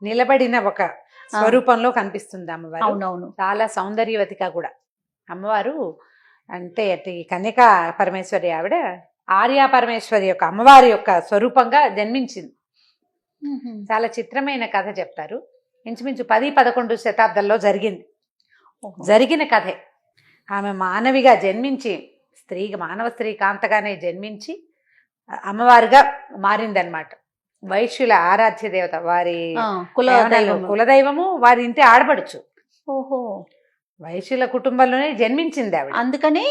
నిలబడిన ఒక స్వరూపంలో కనిపిస్తుంది అమ్మవారు. అవునవును. చాలా సౌందర్యవతిగా కూడా అమ్మవారు. అంటే ఈ కన్యకా పరమేశ్వరి ఆవిడ ఆర్యా పరమేశ్వరి యొక్క అమ్మవారి యొక్క స్వరూపంగా జన్మించింది. చాలా చిత్రమైన కథ చెప్తారు. ఇంచుమించు 10-11 శతాబ్దంలో జరిగిన కథే. ఆమె మానవిగా జన్మించి మానవ స్త్రీ కాంతగానే జన్మించి అమ్మవారిగా మారిందనమాట. వైశ్యుల ఆరాధ్య దేవత, వారి కులదైవము, వారి ఇంటి ఆడపడుచు. ఓహో, వైశ్యుల కుటుంబంలోనే జన్మించింది ఆవిడ, అందుకని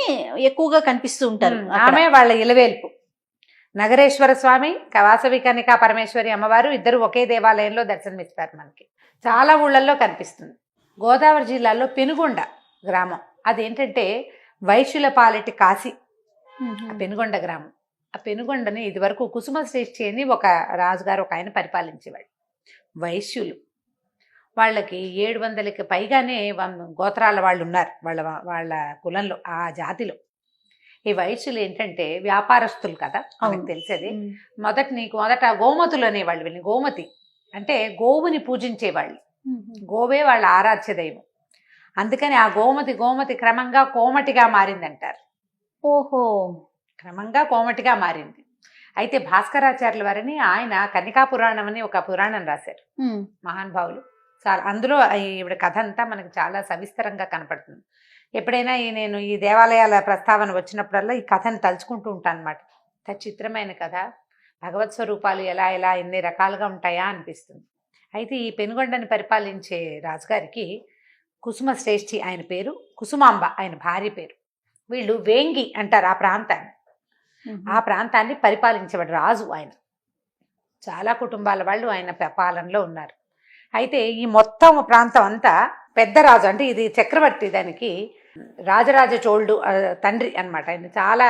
ఎక్కువగా కనిపిస్తూ ఉంటారు. ఆమె వాళ్ళ ఇలవేల్పు. నగరేశ్వర స్వామి, వాసవి కన్యకా పరమేశ్వరి అమ్మవారు ఇద్దరు ఒకే దేవాలయంలో దర్శనమిస్తారు మనకి. చాలా ఊళ్ళల్లో కనిపిస్తుంది. గోదావరి జిల్లాలో పెనుగొండ గ్రామం, అదేంటంటే వైశ్యుల పాలిటి కాశీ. ఆ పెనుగొండ గ్రామం, ఆ పెనుగొండని ఇదివరకు కుసుమ శ్రేష్ఠి అని ఒక రాజుగారు ఒక ఆయన పరిపాలించేవాడు. వైశ్యులు, వాళ్ళకి 700కి పైగానే గోత్రాల వాళ్ళు ఉన్నారు వాళ్ళ కులంలో, ఆ జాతిలో. ఈ వైశ్యులు ఏంటంటే వ్యాపారస్తులు కదా, మనకు తెలిసేది. మొదట గోమతులు అనేవాళ్ళు. వీళ్ళని గోమతి అంటే గోవుని పూజించేవాళ్ళు. గోవే వాళ్ళ ఆరాధ్య దైవం. అందుకని ఆ గోమతి క్రమంగా కోమటిగా మారిందంటారు. ఓహో, క్రమంగా కోమటిగా మారింది. అయితే భాస్కరాచార్యుల వారిని ఆయన కన్యకా పురాణం అని ఒక పురాణం రాశారు మహానుభావులు. చాలా అందులో ఈవిడ కథ అంతా మనకు చాలా సవిస్తరంగా కనపడుతుంది. ఎప్పుడైనా నేను ఈ దేవాలయాల ప్రస్తావన వచ్చినప్పుడల్లా ఈ కథను తలుచుకుంటూ ఉంటాను అనమాట. చిత్రమైన కథ, భగవత్ స్వరూపాలు ఎలా ఎన్ని రకాలుగా ఉంటాయా అనిపిస్తుంది. అయితే ఈ పెనుగొండని పరిపాలించే రాజుగారికి కుసుమ శ్రేష్ఠి ఆయన పేరు, కుసుమాంబ ఆయన భార్య పేరు. వీళ్ళు వేంగి అంటారు ఆ ప్రాంతాన్ని. ఆ ప్రాంతాన్ని పరిపాలించేవాడు రాజు ఆయన. చాలా కుటుంబాల వాళ్ళు ఆయన పాలనలో ఉన్నారు. అయితే ఈ మొత్తం ప్రాంతం అంతా పెద్ద రాజు, అంటే ఇది చక్రవర్తి, దానికి రాజరాజ చోళుడు తండ్రి అనమాట. ఆయన చాలా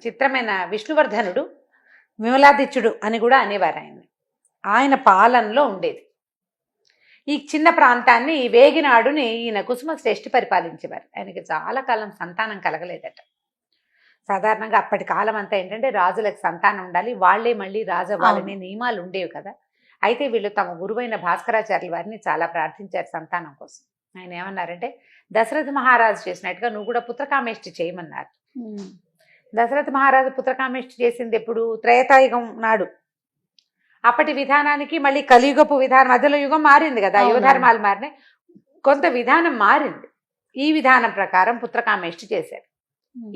చిత్రమైన విష్ణువర్ధనుడు, విమలాదిత్యుడు అని కూడా అనేవారు ఆయన్ని. ఆయన పాలనలో ఉండేది ఈ చిన్న ప్రాంతాన్ని. ఈ వేగినాడుని ఈయన కుసుమ శ్రేష్ఠి పరిపాలించేవారు. ఆయనకి చాలా కాలం సంతానం కలగలేదట. సాధారణంగా అప్పటి కాలం అంతా ఏంటంటే రాజులకు సంతానం ఉండాలి, వాళ్లే మళ్ళీ రాజవ్వాలనే నియమాలు ఉండేవి కదా. అయితే వీళ్ళు తమ గురువైన భాస్కరాచార్యుల వారిని చాలా ప్రార్థించారు సంతానం కోసం. ఆయన ఏమన్నారంటే, దశరథ మహారాజు చేసినట్టుగా నువ్వు కూడా పుత్రకామేష్టి చేయమన్నారు. దశరథ మహారాజు పుత్రకామేష్టి చేసింది ఎప్పుడు? త్రేతాయుగం నాడు. అప్పటి విధానానికి మళ్ళీ కలియుగపు విధానం, మధ్యలో యుగం మారింది కదా, యుగ ధర్మాలు మారినాయి, కొంత విధానం మారింది. ఈ విధానం ప్రకారం పుత్రకామేష్టి చేశారు.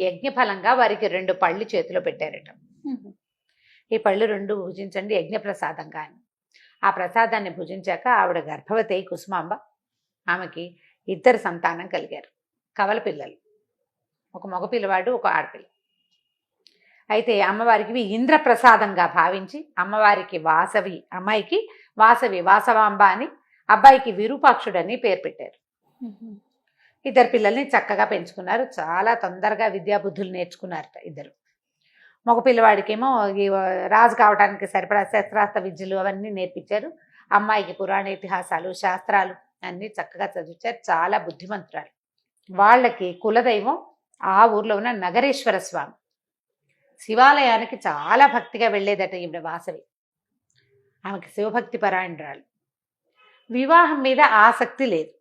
యజ్ఞఫలంగా వారికి 2 పళ్ళు చేతిలో పెట్టారట. ఈ పళ్ళు 2 భుజించండి యజ్ఞప్రసాదంగా అని. ఆ ప్రసాదాన్ని భుజించాక ఆవిడ గర్భవతి కుసుమాంబ, ఆమెకి 2 సంతానం కలిగారు, కవల పిల్లలు, ఒక మగ పిల్లవాడు, ఒక ఆడపిల్ల. అయితే అమ్మవారికి ఇంద్రప్రసాదంగా భావించి అమ్మవారికి వాసవి, అమ్మాయికి వాసవాంబ అని, అబ్బాయికి విరూపాక్షుడని పేరు పెట్టారు. 2 పిల్లల్ని చక్కగా పెంచుకున్నారు. చాలా తొందరగా విద్యాబుద్ధులు నేర్చుకున్నారట 2. మగ పిల్లవాడికేమో రాజు కావడానికి సరిపడా శస్త్రాస్త్ర విద్యలు అవన్నీ నేర్పించారు. అమ్మాయికి పురాణ ఇతిహాసాలు, శాస్త్రాలు అన్నీ చక్కగా చదివించారు. చాలా బుద్ధిమంతురాలు. వాళ్ళకి కులదైవం ఆ ఊర్లో ఉన్న నగరేశ్వర స్వామి. శివాలయానికి చాలా భక్తిగా వెళ్ళేదట ఈవిడ వాసవి. ఆమెకి శివభక్తి పరాయణురాలు. వివాహం మీద ఆసక్తి లేదు.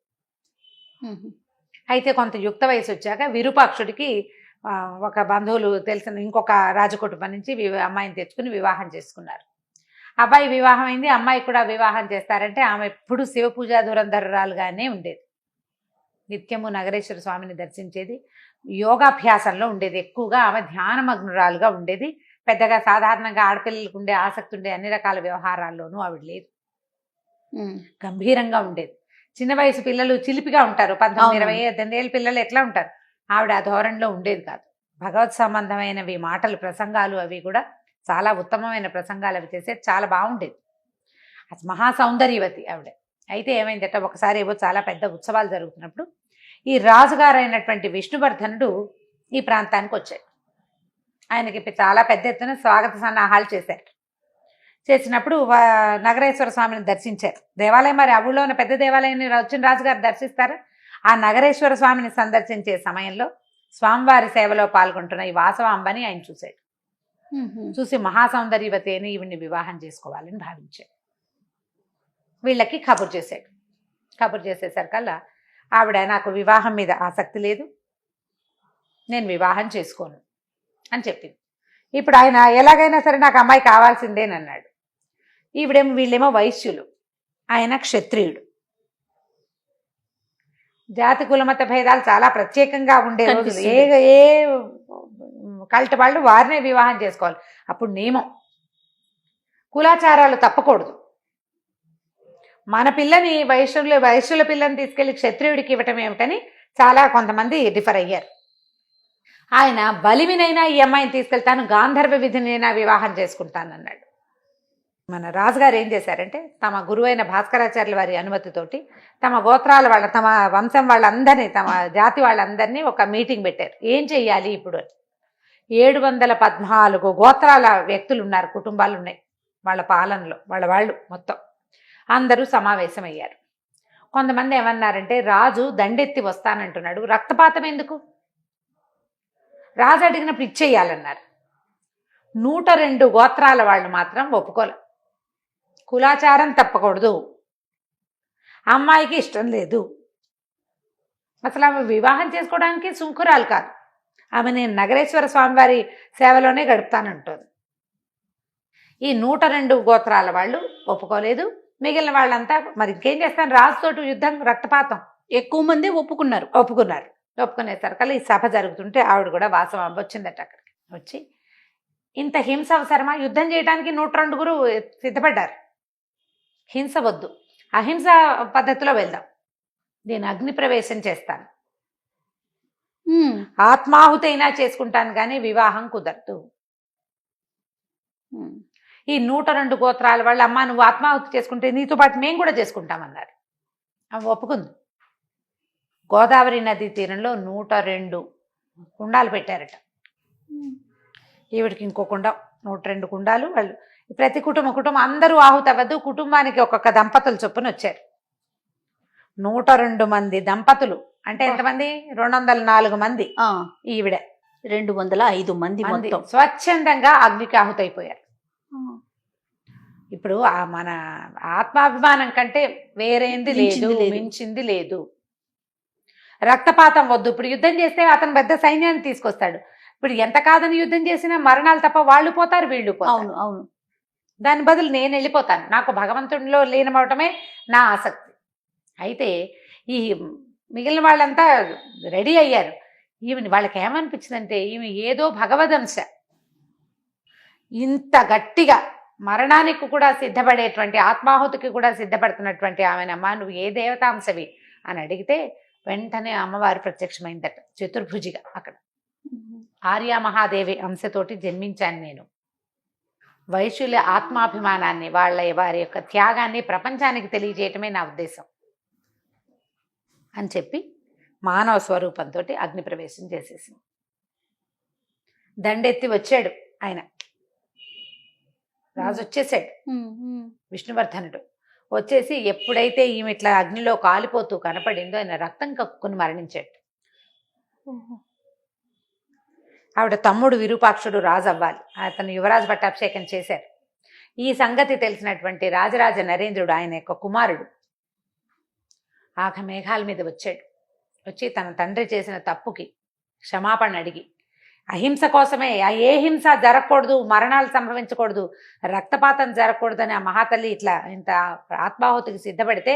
అయితే కొంత యుక్త వయసు వచ్చాక విరూపాక్షుడికి ఒక బంధువులు తెలిసిన ఇంకొక రాజకుటుంబం నుంచి అమ్మాయిని తెచ్చుకుని వివాహం చేసుకున్నారు. అబ్బాయి వివాహం అయింది, అమ్మాయి కూడా వివాహం చేస్తారంటే ఆమె ఎప్పుడు శివ పూజా దురంధరురాలుగానే ఉండేది. నిత్యము నగరేశ్వర స్వామిని దర్శించేది, యోగాభ్యాసంలో ఉండేది. ఎక్కువగా ఆమె ధ్యానమగ్నురాలుగా ఉండేది. పెద్దగా సాధారణంగా ఆడపిల్లలకు ఉండే ఆసక్తి ఉండే అన్ని రకాల వ్యవహారాల్లోనూ ఆవిడ లేదు. గంభీరంగా ఉండేది. చిన్న వయసు పిల్లలు చిలిపిగా ఉంటారు, 19, 20, 18 ఏళ్ళ పిల్లలు ఎట్లా ఉంటారు, ఆవిడ ఆ ధోరణిలో ఉండేది కాదు. భగవత్ సంబంధమైనవి మాటలు, ప్రసంగాలు అవి కూడా చాలా ఉత్తమమైన ప్రసంగాలు అవి చేసేది. చాలా బాగుండేది. అసలు మహాసౌందర్యవతి ఆవిడ. అయితే ఏమైందట, ఒకసారి ఏవో చాలా పెద్ద ఉత్సవాలు జరుగుతున్నప్పుడు ఈ రాజుగారు అయినటువంటి విష్ణువర్ధనుడు ఈ ప్రాంతానికి వచ్చాడు. ఆయనకి చాలా పెద్ద ఎత్తున స్వాగత సన్నాహాలు చేశారు. చేసినప్పుడు నగరేశ్వర స్వామిని దర్శించారు. దేవాలయం మరి ఆ ఊళ్ళో ఉన్న పెద్ద దేవాలయాన్ని వచ్చిన రాజుగారు దర్శిస్తారు. ఆ నగరేశ్వర స్వామిని సందర్శించే సమయంలో స్వామివారి సేవలో పాల్గొంటున్న ఈ వాసవాంబని ఆయన చూశాడు. చూసి మహాసౌందర్యవతి అని ఈవిడ్ని వివాహం చేసుకోవాలని భావించాడు. వీళ్ళకి కబురు చేశాడు. కబురు చేసేసరికల్లా ఆవిడ నాకు వివాహం మీద ఆసక్తి లేదు, నేను వివాహం చేసుకోను అని చెప్పింది. ఇప్పుడు ఆయన ఎలాగైనా సరే నాకు అమ్మాయి కావాల్సిందేనన్నాడు. వీళ్ళేమో వైశ్యులు, ఆయన క్షత్రియుడు. జాతి కులమత భేదాలు చాలా ప్రత్యేకంగా ఉండే రోజులు. ఏ కల్ట్ వాళ్ళు వారినే వివాహం చేసుకోవాలి. అప్పుడు నియమం, కులాచారాలు తప్పకూడదు. మన పిల్లని వైశ్యుల పిల్లని తీసుకెళ్లి క్షత్రియుడికి ఇవ్వటం ఏమిటని చాలా కొంతమంది డిఫర్ అయ్యారు. ఆయన బలిమినైనా ఈ అమ్మాయిని తీసుకెళ్తాను, గాంధర్వ విధినైనా వివాహం చేసుకుంటానన్నాడు. మన రాజుగారు ఏం చేశారంటే తమ గురువైన భాస్కరాచార్యుల వారి అనుమతితోటి తమ గోత్రాల వాళ్ళ, తమ వంశం వాళ్ళందరినీ, తమ జాతి వాళ్ళందరినీ ఒక మీటింగ్ పెట్టారు. ఏం చెయ్యాలి ఇప్పుడు అని. 714 గోత్రాల వ్యక్తులు ఉన్నారు, కుటుంబాలు ఉన్నాయి వాళ్ళ పాలనలో, వాళ్ళు మొత్తం అందరూ సమావేశమయ్యారు. కొంతమంది ఏమన్నారంటే రాజు దండెత్తి వస్తానంటున్నాడు, రక్తపాతం ఎందుకు, రాజు అడిగినప్పుడు ఇచ్చేయాలన్నారు. 102 గోత్రాల వాళ్ళు మాత్రం ఒప్పుకోలే. కులాచారం తప్పకూడదు, అమ్మాయికి ఇష్టం లేదు, అసలు ఆమె వివాహం చేసుకోవడానికి సుంకురాలు కాదు, ఆమె నేను నగరేశ్వర స్వామివారి సేవలోనే గడుపుతానంటుంది. ఈ 102 గోత్రాల వాళ్ళు ఒప్పుకోలేదు. మిగిలిన వాళ్ళంతా మరి ఇంకేం చేస్తాను, రాజుతోటి యుద్ధం, రక్తపాతం. ఎక్కువ మంది ఒప్పుకున్నారు. ఒప్పుకునేసరికల్లా ఈ సభ జరుగుతుంటే ఆవిడ కూడా వాసవాంబ వచ్చిందట. అక్కడికి వచ్చి ఇంత హింస అవసరమా, యుద్ధం చేయడానికి 102 సిద్ధపడ్డారు. హింస వద్దు, అహింస పద్ధతిలో వెళ్దాం, నేను అగ్ని ప్రవేశం చేస్తాను, ఆత్మాహుతి అయినా చేసుకుంటాను కానీ వివాహం కుదరదు. ఈ 102 గోత్రాల వాళ్ళు అమ్మ నువ్వు ఆత్మాహుతి చేసుకుంటే నీతో పాటు మేము కూడా చేసుకుంటామన్నారు. ఆమె ఒప్పుకుంది. గోదావరి నదీ తీరంలో 102 కుండాలు పెట్టారట. ఈవిడికి ఇంకో కుండ, 102 కుండాలు. వాళ్ళు ప్రతి కుటుంబం అందరూ ఆహుతి అవ్వద్దు, కుటుంబానికి ఒక్కొక్క దంపతులు చొప్పున వచ్చారు. 102 మంది దంపతులు అంటే ఎంతమంది, 204 మంది. ఈవిడ 205 మంది మొత్తం స్వచ్ఛందంగా అగ్నికి ఆహుతైపోయారు. ఇప్పుడు మన ఆత్మాభిమానం కంటే వేరేంది లేదు, మించింది లేదు. రక్తపాతం వద్దు. ఇప్పుడు యుద్ధం చేస్తే అతను పెద్ద సైన్యాన్ని తీసుకొస్తాడు. ఇప్పుడు ఎంత కాదని యుద్ధం చేసినా మరణాలు తప్ప వాళ్ళు పోతారు, వీళ్ళు పోతారు. అవును. దాని బదులు నేను వెళ్ళిపోతాను, నాకు భగవంతుడిలో లీనమవటమే నా ఆసక్తి. అయితే ఈ మిగిలిన వాళ్ళంతా రెడీ అయ్యారు. ఈమె వాళ్ళకి ఏమనిపించిందంటే ఈమె ఏదో భగవదంశ, ఇంత గట్టిగా మరణానికి కూడా సిద్ధపడేటువంటి, ఆత్మాహుతికి కూడా సిద్ధపడుతున్నటువంటి ఆమెనమ్మా నువ్వు ఏ దేవతాంశవి అని అడిగితే వెంటనే అమ్మవారు ప్రత్యక్షమైందట చతుర్భుజిగా. అక్కడ ఆర్యా మహాదేవి అంశతోటి జన్మించాను నేను, వైశ్యుల ఆత్మాభిమానాన్ని, వారి యొక్క త్యాగాన్ని ప్రపంచానికి తెలియజేయటమే నా ఉద్దేశం అని చెప్పి మానవ స్వరూపంతో అగ్ని ప్రవేశం చేసేసింది. దండెత్తి వచ్చాడు ఆయన, రాజు వచ్చేసాడు, విష్ణువర్ధనుడు వచ్చేసి ఎప్పుడైతే ఈమె ఇట్లా అగ్నిలో కాలిపోతూ కనపడిందో ఆయన రక్తం కక్కుని మరణించాడు. ఆవిడ తమ్ముడు విరూపాక్షుడు రాజు అవ్వాలి, అతను యువరాజు పట్టాభిషేకం చేశారు. ఈ సంగతి తెలిసినటువంటి రాజరాజ నరేంద్రుడు, ఆయన యొక్క కుమారుడు, ఆఖ మేఘాల మీద వచ్చాడు. వచ్చి తన తండ్రి చేసిన తప్పుకి క్షమాపణ అడిగి, అహింస కోసమే, ఏ హింస జరగకూడదు, మరణాలు సంభవించకూడదు, రక్తపాతం జరగకూడదని ఆ మహాతల్లి ఇట్లా ఇంత ఆత్మాహుతికి సిద్ధపడితే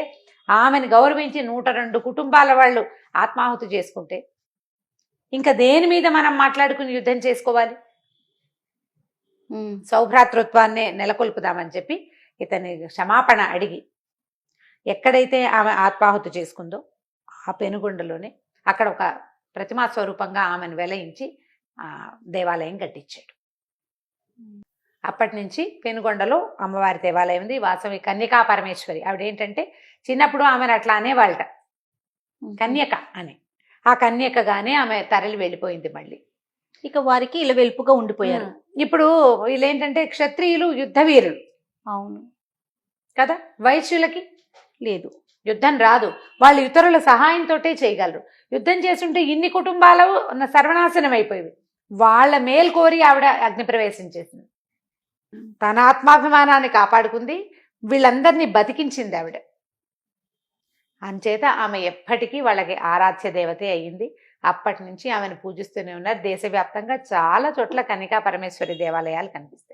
ఆమెను గౌరవించి 102 కుటుంబాల వాళ్ళు ఆత్మాహుతి చేసుకుంటే ఇంకా దేని మీద మనం మాట్లాడుకుని యుద్ధం చేసుకోవాలి, సౌభ్రాతృత్వాన్నే నెలకొల్పుదామని చెప్పి ఇతని క్షమాపణ అడిగి ఎక్కడైతే ఆమె ఆత్మాహుతి చేసుకుందో ఆ పెనుగొండలోనే అక్కడ ఒక ప్రతిమా స్వరూపంగా ఆమెను వెలయించి దేవాలయం కట్టించాడు. అప్పటి నుంచి పెనుగొండలో అమ్మవారి దేవాలయం ఉంది. వాసవి కన్యకా పరమేశ్వరి. ఆవిడేంటంటే చిన్నప్పుడు ఆమెను అట్లా అనేవాళ్ళట, కన్యక అని. ఆ కన్యకగానే ఆమె తరలి వెళ్ళిపోయింది. మళ్ళీ ఇక వారికి ఇలా వెలుపుగా ఉండిపోయారు. ఇప్పుడు వీళ్ళేంటంటే క్షత్రియులు యుద్ధ వీరులు, అవును కదా, వైశ్యులకి లేదు, యుద్ధం రాదు, వాళ్ళు ఇతరుల సహాయంతో చేయగలరు. యుద్ధం చేస్తుంటే ఇన్ని కుటుంబాలు సర్వనాశనం అయిపోయేవి. వాళ్ళ మేలు కోరి ఆవిడ అగ్ని ప్రవేశం చేసింది, తన ఆత్మాభిమానాన్ని కాపాడుకుంది, వీళ్ళందరినీ బతికించింది ఆవిడ. అంచేత ఆమె ఎప్పటికీ వాళ్ళకి ఆరాధ్య దేవతే అయ్యింది. అప్పటి నుంచి ఆమెను పూజిస్తూనే ఉన్నారు. దేశవ్యాప్తంగా చాలా చోట్ల కన్నికా పరమేశ్వరి దేవాలయాలు కనిపిస్తాయి.